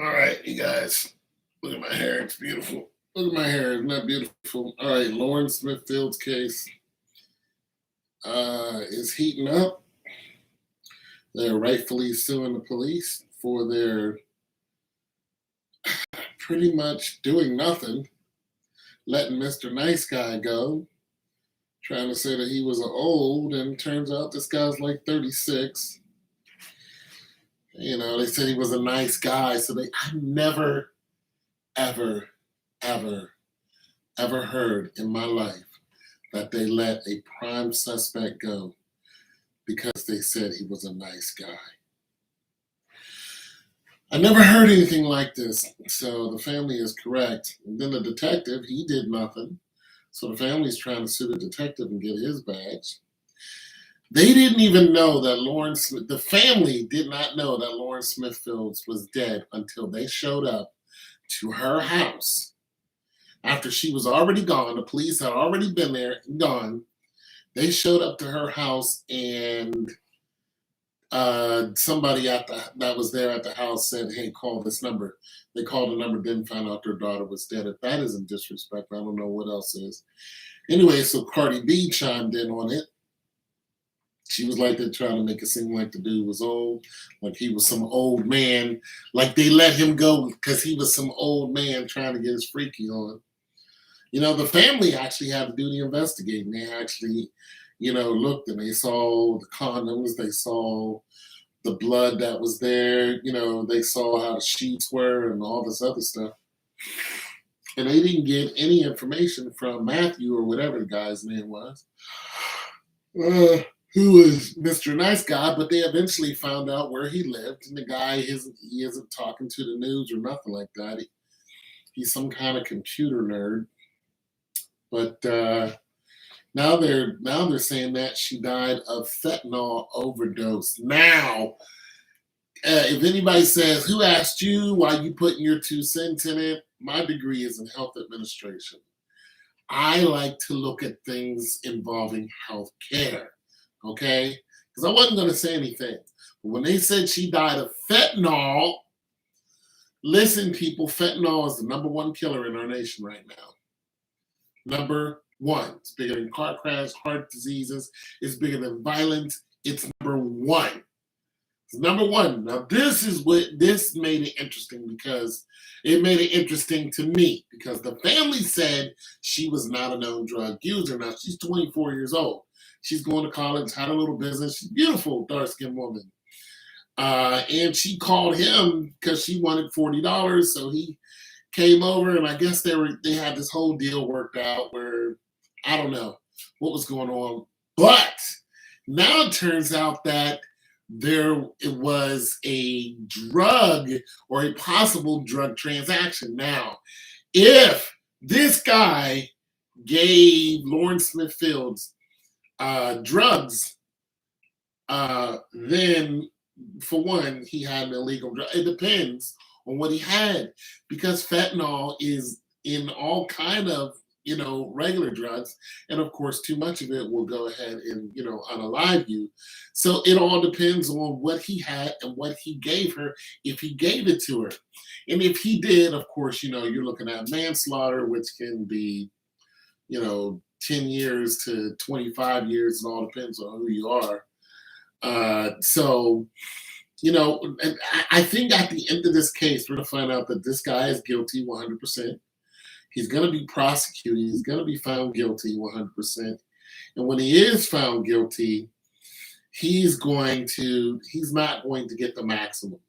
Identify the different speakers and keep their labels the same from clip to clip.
Speaker 1: All right, you guys, look at my hair. It's beautiful. Look at my hair. Isn't that beautiful? All right, Lauren Smithfield's case is heating up. They're rightfully suing the police for their pretty much doing nothing, letting Mr. Nice Guy go, trying to say that he was old, and turns out this guy's like 36. They said he was a nice guy, so I never, ever, ever, ever heard in my life that they let a prime suspect go because they said he was a nice guy. I never heard anything like this, so the family is correct. And then the detective, he did nothing. So the family's trying to sue the detective and get his badge. They didn't even know that the family did not know that Lauren Smithfield was dead until they showed up to her house after she was already gone. The police had already been there and gone. They showed up to her house, and somebody that was there at the house said, "Hey, call this number." They called the number, didn't find out their daughter was dead. If that isn't disrespect, I don't know what else is. Anyway, so Cardi B chimed in on it. She was like, they're trying to make it seem like the dude was old, like he was some old man, like they let him go because he was some old man trying to get his freaky on. The family actually had to do the investigating. They actually, looked, and they saw the condoms, they saw the blood that was there, they saw how the sheets were and all this other stuff. And they didn't get any information from Matthew or whatever the guy's name was, uh, who was Mr. Nice Guy, but they eventually found out where he lived. And the guy he isn't talking to the news or nothing like that. He's some kind of computer nerd. But now they're saying that she died of fentanyl overdose. Now, if anybody says, "Who asked you why you putting your 2 cents in it?" My degree is in health administration. I like to look at things involving health care, okay? Because I wasn't going to say anything. But when they said she died of fentanyl, listen, people, fentanyl is the number one killer in our nation right now. Number one. It's bigger than car crash, heart diseases. It's bigger than violence. It's number one. It's number one. Now, this made it interesting because it made it interesting to me because the family said she was not a known drug user. Now, she's 24 years old. She's going to college, had a little business. She's a beautiful, dark-skinned woman. And she called him because she wanted $40. So he came over, and I guess they had this whole deal worked out where I don't know what was going on. But now it turns out that it was a drug or a possible drug transaction. Now, if this guy gave Lauren Smithfield's drugs, then for one, he had an illegal drug. It depends on what he had because fentanyl is in all kind of regular drugs, and of course too much of it will go ahead and unalive you. So it all depends on what he had and what he gave her, if he gave it to her. And if he did, of course, you're looking at manslaughter, which can be 10 years to 25 years. It all depends on who you are. So and I think at the end of this case, we're going to find out that this guy is guilty 100%. He's going to be prosecuted. He's going to be found guilty 100%. And when he is found guilty, he's not going to get the maximum.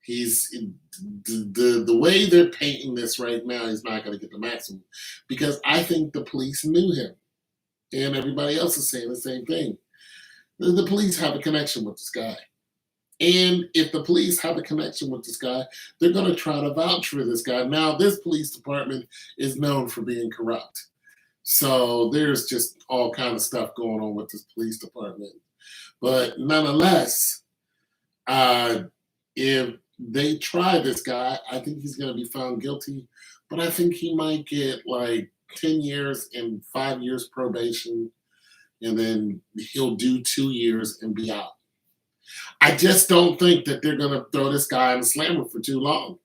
Speaker 1: He's the way they're painting this right now, he's not going to get the maximum because I think the police knew him, and everybody else is saying the same thing. The police have a connection with this guy. And if the police have a connection with this guy, they're going to try to vouch for this guy. Now, this police department is known for being corrupt. So there's just all kind of stuff going on with this police department. But nonetheless, if they try this guy, I think he's going to be found guilty. But I think he might get like 10 years and 5 years probation, and then he'll do 2 years and be out. I just don't think that they're going to throw this guy in the slammer for too long.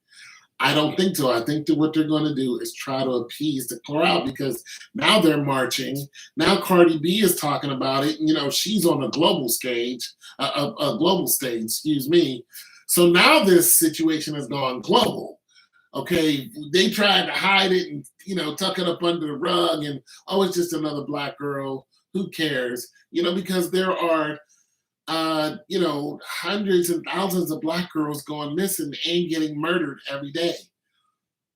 Speaker 1: I don't think so. I think that what they're going to do is try to appease the crowd because now they're marching. Now Cardi B is talking about it. You know, she's on a global stage, a global stage, excuse me. So now this situation has gone global. Okay, they tried to hide it and tuck it up under the rug, and oh, it's just another black girl. Who cares? Because there are hundreds and thousands of black girls going missing and getting murdered every day.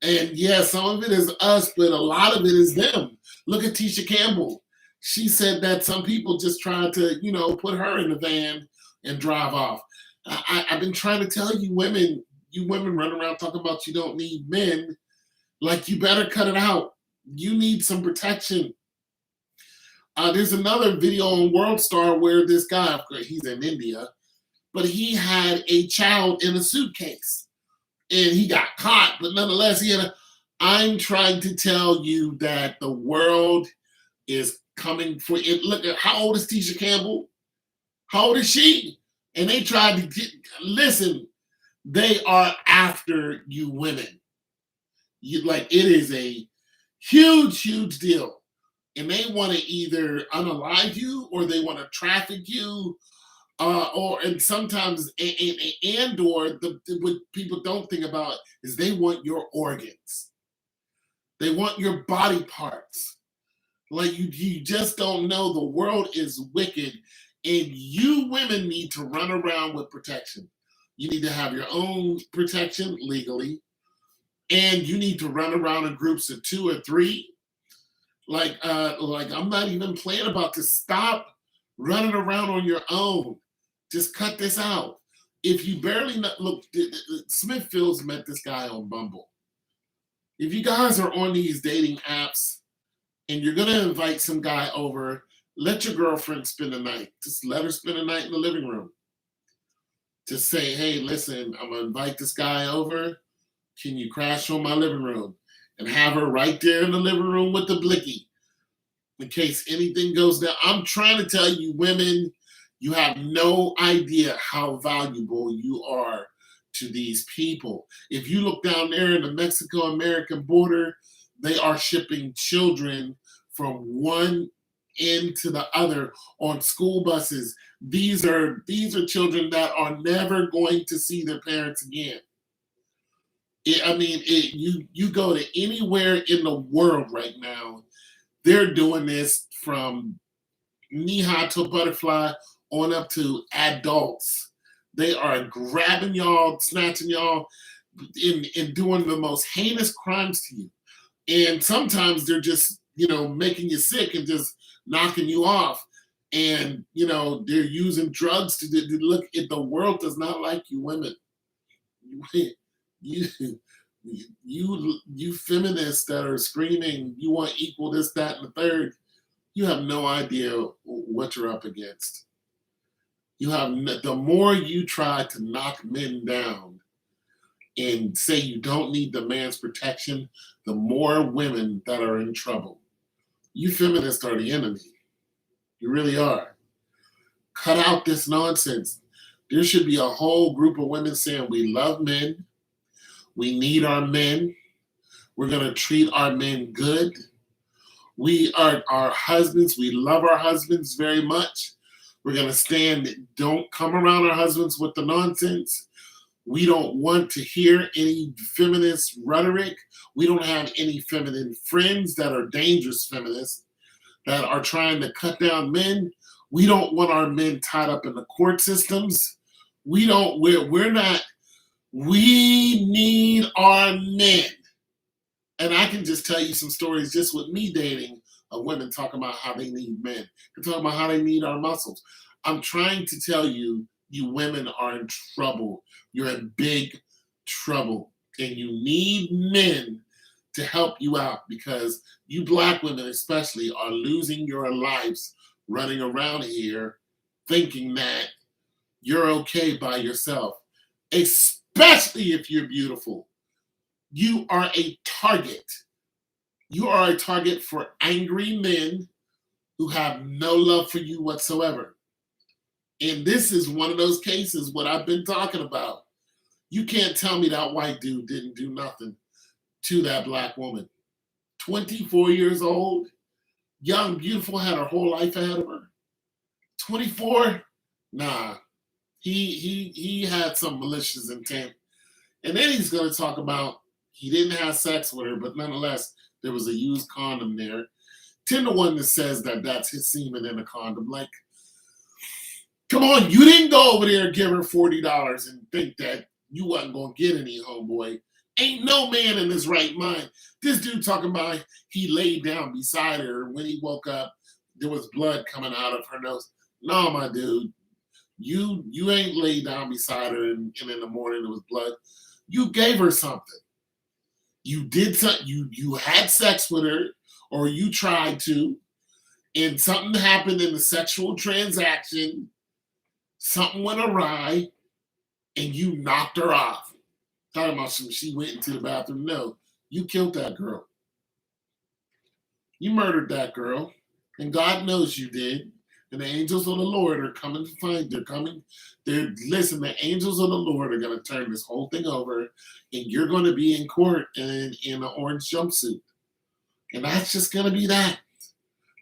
Speaker 1: And yeah, some of it is us, but a lot of it is them. Look at Tisha Campbell. She said that some people just tried to, put her in the van and drive off. I've been trying to tell you women run around talking about you don't need men. Like, you better cut it out. You need some protection. There's another video on World Star where this guy, he's in India, but he had a child in a suitcase and he got caught, but nonetheless, I'm trying to tell you that the world is coming for it. Look at how old is Tisha Campbell? How old is she? And they tried to listen, they are after you women. It is a huge, huge deal. And they want to either unalive you or they want to traffic you, and sometimes what people don't think about is they want your organs, they want your body parts. Like you just don't know. The world is wicked, and you women need to run around with protection. You need to have your own protection legally, and you need to run around in groups of 2 or 3. Like I'm not even playing about this. Stop running around on your own. Just cut this out. If you barely know, look, Smithfields met this guy on Bumble. If you guys are on these dating apps and you're gonna invite some guy over, let your girlfriend spend the night. Just let her spend the night in the living room. Just say, hey, listen, I'm gonna invite this guy over. Can you crash on my living room? And have her right there in the living room with the blicky in case anything goes down. I'm trying to tell you, women, you have no idea how valuable you are to these people. If you look down there in the Mexico-American border, they are shipping children from one end to the other on school buses. These are children that are never going to see their parents again. You go to anywhere in the world right now, they're doing this from knee-high to butterfly on up to adults. They are grabbing y'all, snatching y'all, and doing the most heinous crimes to you. And sometimes they're just, making you sick and just knocking you off. And, they're using drugs to look at the world does not like you women. You feminists that are screaming you want equal this, that, and the third, you have no idea what you're up against. The more you try to knock men down and say you don't need the man's protection, the more women that are in trouble. You feminists are the enemy. You really are. Cut out this nonsense. There should be a whole group of women saying we love men. We need our men. We're going to treat our men good. We are our husbands. We love our husbands very much. We're going to stand. Don't come around our husbands with the nonsense. We don't want to hear any feminist rhetoric. We don't have any feminine friends that are dangerous feminists that are trying to cut down men. We don't want our men tied up in the court systems. We're not. We need our men. And I can just tell you some stories just with me dating of women talking about how they need men. They're talking about how they need our muscles. I'm trying to tell you, you women are in trouble. You're in big trouble. And you need men to help you out because you black women especially are losing your lives running around here thinking that you're okay by yourself. Especially if you're beautiful. You are a target. You are a target for angry men who have no love for you whatsoever. And this is one of those cases what I've been talking about. You can't tell me that white dude didn't do nothing to that black woman. 24 years old, young, beautiful, had her whole life ahead of her. 24? Nah. He had some malicious intent. And then he's gonna talk about he didn't have sex with her, but nonetheless, there was a used condom there. 10 to 1 that says that that's his semen in a condom. Like, come on, you didn't go over there and give her $40 and think that you wasn't gonna get any, homeboy. Ain't no man in his right mind. This dude talking about he laid down beside her. When he woke up, there was blood coming out of her nose. No, my dude, you ain't laid down beside her and in the morning there was blood. You gave her something. You did something. You had sex with her, or you tried to, and something happened in the sexual transaction. Something went awry, and you knocked her off. Talking about she went into the bathroom. No, you killed that girl. You murdered that girl, and God knows you did. And the angels of the Lord are coming to find. Listen, the angels of the Lord are going to turn this whole thing over, and you're going to be in court in an orange jumpsuit. And that's just going to be that.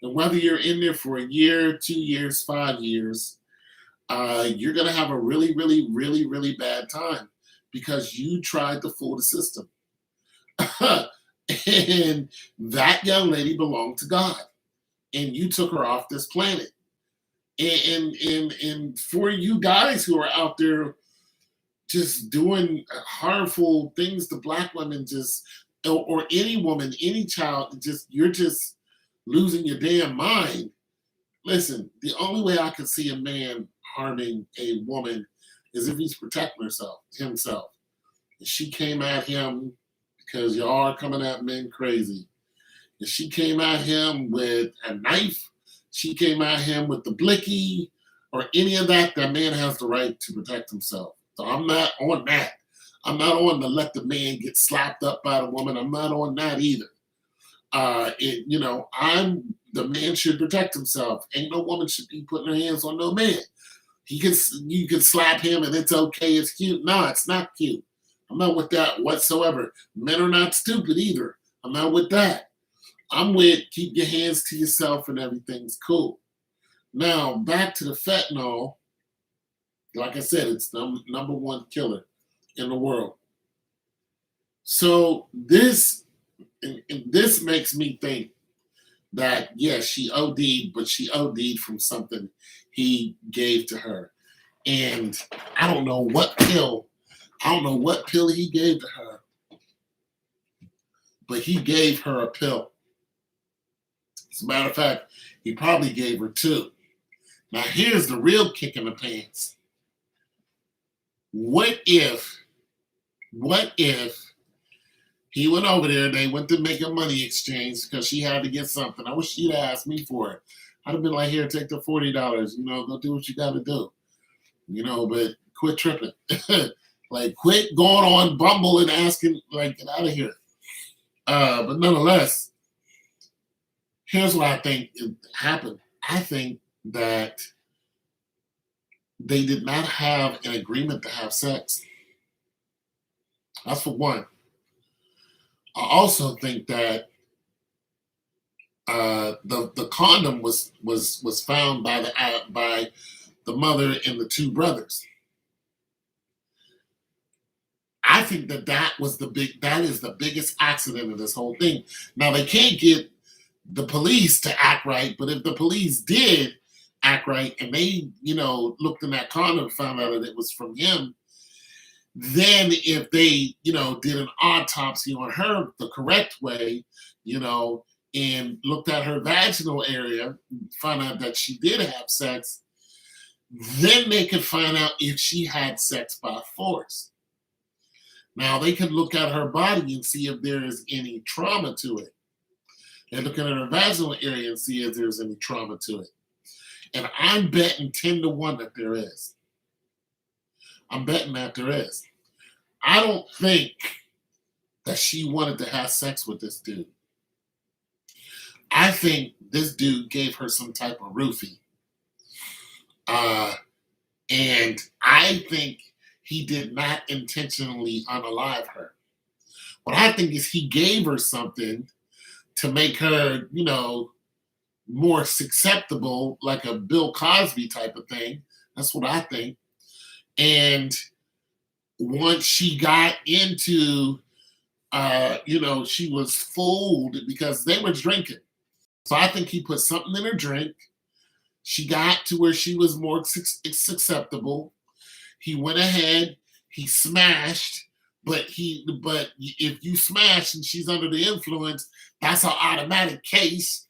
Speaker 1: And whether you're in there for a year, 2 years, 5 years, you're going to have a really, really, really, really bad time because you tried to fool the system. And that young lady belonged to God. And you took her off this planet. And for you guys who are out there just doing harmful things to black women, or any woman, any child, you're just losing your damn mind. Listen, the only way I can see a man harming a woman is if he's protecting himself. And she came at him because y'all are coming at men crazy. And she came at him with a knife. She came at him with the blicky or any of that. That man has the right to protect himself. So I'm not on that. I'm not on to let the man get slapped up by the woman. I'm not on that either. The man should protect himself. Ain't no woman should be putting her hands on no man. You can slap him and it's okay. It's cute. No, it's not cute. I'm not with that whatsoever. Men are not stupid either. I'm not with that. I'm with keep your hands to yourself and everything's cool. Now, back to the fentanyl. Like I said, it's the number one killer in the world. So this makes me think that, yes, she OD'd, but she OD'd from something he gave to her. And I don't know what pill he gave to her, but he gave her a pill. As a matter of fact, he probably gave her 2. Now, here's the real kick in the pants. What if he went over there, they went to make a money exchange because she had to get something. I wish she'd asked me for it. I'd have been like, here, take the $40, go do what you got to do. But quit tripping. Like, quit going on Bumble and asking, like, get out of here. But nonetheless, here's what I think happened. I think that they did not have an agreement to have sex. That's for one. I also think that the condom was found by the mother and the 2 brothers. I think that is the biggest accident of this whole thing. Now, they can't get the police to act right, but if the police did act right and they, looked in that condom and found out that it was from him, then if they, did an autopsy on her the correct way, and looked at her vaginal area, found out that she did have sex, then they could find out if she had sex by force. Now, they could look at her body and see if there is any trauma to it. And look at her vaginal area and see if there's any trauma to it. And I'm betting 10 to 1 that there is. I'm betting that there is. I don't think that she wanted to have sex with this dude. I think this dude gave her some type of roofie. And I think he did not intentionally unalive her. What I think is he gave her something to make her, more susceptible, like a Bill Cosby type of thing. That's what I think. And once she got into, she was fooled because they were drinking. So I think he put something in her drink. She got to where she was more susceptible. He went ahead, he smashed, but if you smash and she's under the influence, that's an automatic case.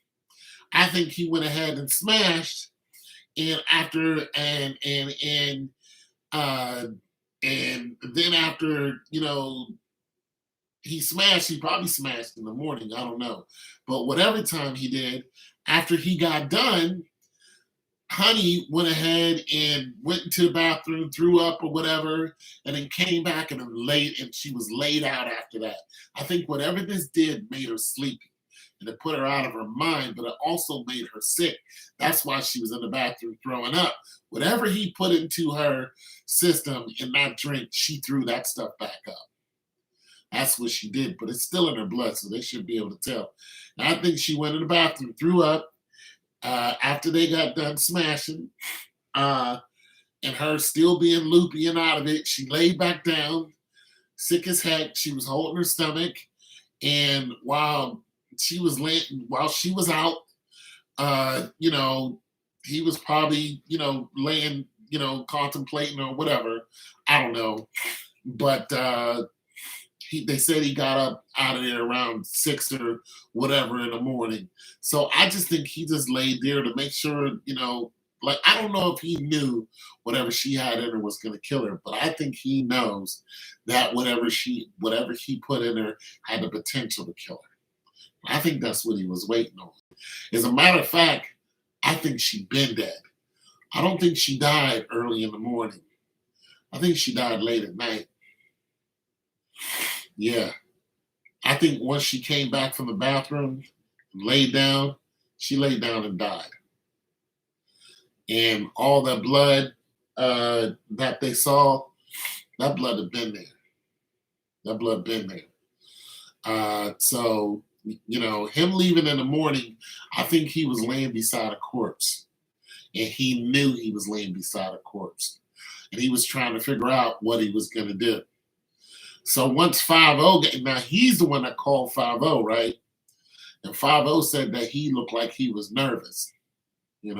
Speaker 1: I think he went ahead and smashed, and after and then after he smashed, he probably smashed in the morning. I don't know, but whatever time he did, after he got done, Honey went ahead and went into the bathroom, threw up or whatever, and then came back and she was laid out after that. I think whatever this did made her sleepy, and it put her out of her mind, but it also made her sick. That's why she was in the bathroom throwing up. Whatever he put into her system in that drink, she threw that stuff back up. That's what she did, but it's still in her blood, so they should be able to tell. And I think she went in the bathroom, threw up, after they got done smashing, and her still being loopy and out of it, she laid back down, sick as heck. She was holding her stomach, and while she was out, he was probably, laying, contemplating or whatever. I don't know, but they said he got up out of there around 6 or whatever in the morning. So I just think he just laid there to make sure, I don't know if he knew whatever she had in her was going to kill her, but I think he knows that whatever he put in her had the potential to kill her. I think that's what he was waiting on. As a matter of fact, I think she'd been dead. I don't think she died early in the morning. I think she died late at night. Yeah. I think once she came back from the bathroom, she laid down and died. And all that blood that they saw, that blood had been there. That blood been there. So, him leaving in the morning, I think he was laying beside a corpse. And he knew he was laying beside a corpse. And he was trying to figure out what he was going to do. So once 5-0, now he's the one that called 5-0, right? And 5-0 said that he looked like he was nervous. He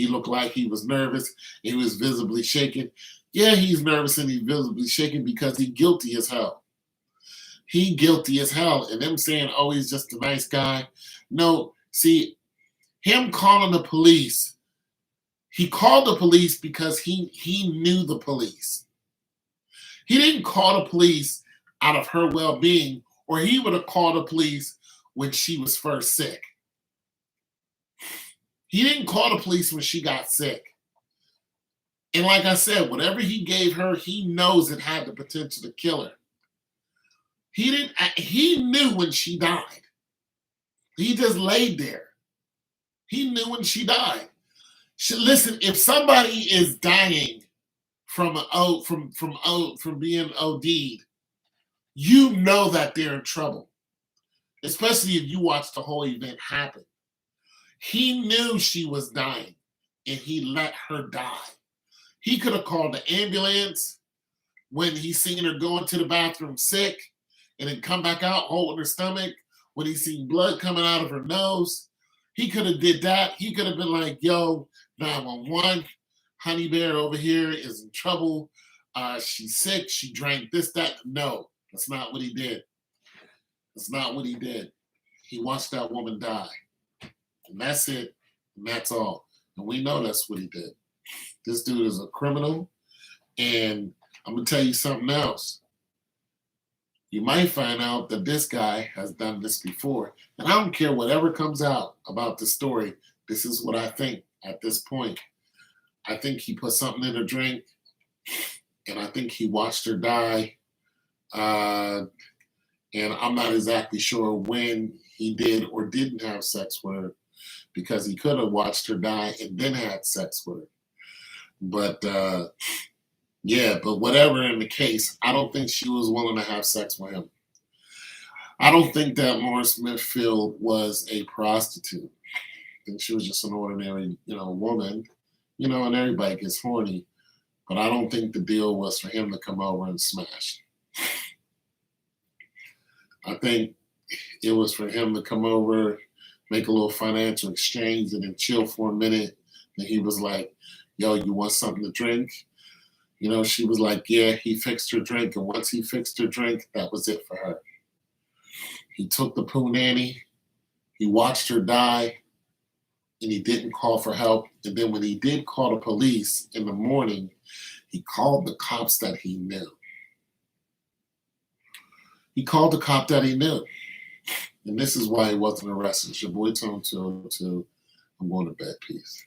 Speaker 1: looked like he was nervous. He was visibly shaking. Yeah, he's nervous and he's visibly shaking because he's guilty as hell. He guilty as hell. And them saying, oh, he's just a nice guy. No, see, him calling the police, he called the police because he knew the police. He didn't call the police out of her well-being, or he would have called the police when she was first sick. He didn't call the police when she got sick. And like I said, whatever he gave her, he knows it had the potential to kill her. He knew when she died. He just laid there. He knew when she died. Listen, if somebody is dying from being OD'd, you know that they're in trouble, especially if you watch the whole event happen. He knew she was dying, and he let her die. He could have called the ambulance when he seen her go into the bathroom sick, and then come back out holding her stomach. When he seen blood coming out of her nose, he could have did that. He could have been like, "Yo, 911, Honey Bear over here is in trouble. She's sick. She drank this, that." No, that's not what he did. That's not what he did. He watched that woman die. And that's it. And that's all. And we know that's what he did. This dude is a criminal. And I'm going to tell you something else. You might find out that this guy has done this before. And I don't care whatever comes out about the story. This is what I think at this point. I think he put something in her drink. And I think he watched her die. And I'm not exactly sure when he did or didn't have sex with her, because he could have watched her die and then had sex with her. But yeah, but whatever in the case, I don't think she was willing to have sex with him. I don't think that Lauren Smithfield was a prostitute. I think she was just an ordinary, woman, and everybody gets horny. But I don't think the deal was for him to come over and smash. I think it was for him to come over, make a little financial exchange, and then chill for a minute. And he was like, yo, you want something to drink? She was like, yeah, he fixed her drink. And once he fixed her drink, that was it for her. He took the poo nanny, he watched her die, and he didn't call for help. And then when he did call the police in the morning, he called the cops that he knew. He called the cop that he knew. And this is why he wasn't arrested. It's your boy Tone 202. I'm going to bed. Peace.